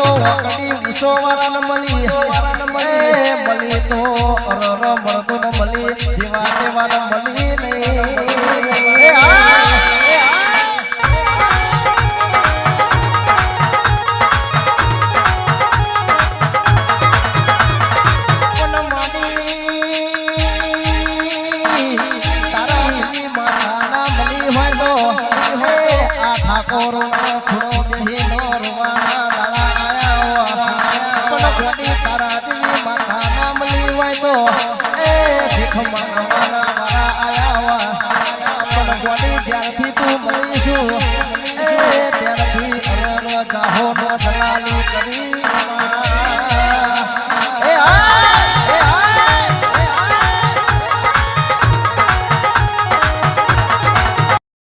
તો કડી ઉસો વાળા મળી મળી તો રર મળતો ન મળી જેવા તેવા મળી નહીં ઠાકોર થોડો બેહી નો રવાના આયા પણ તારા દેવી માતા ના મળી હોય તો એ ભીખ માંગવાના મારા આયા પણ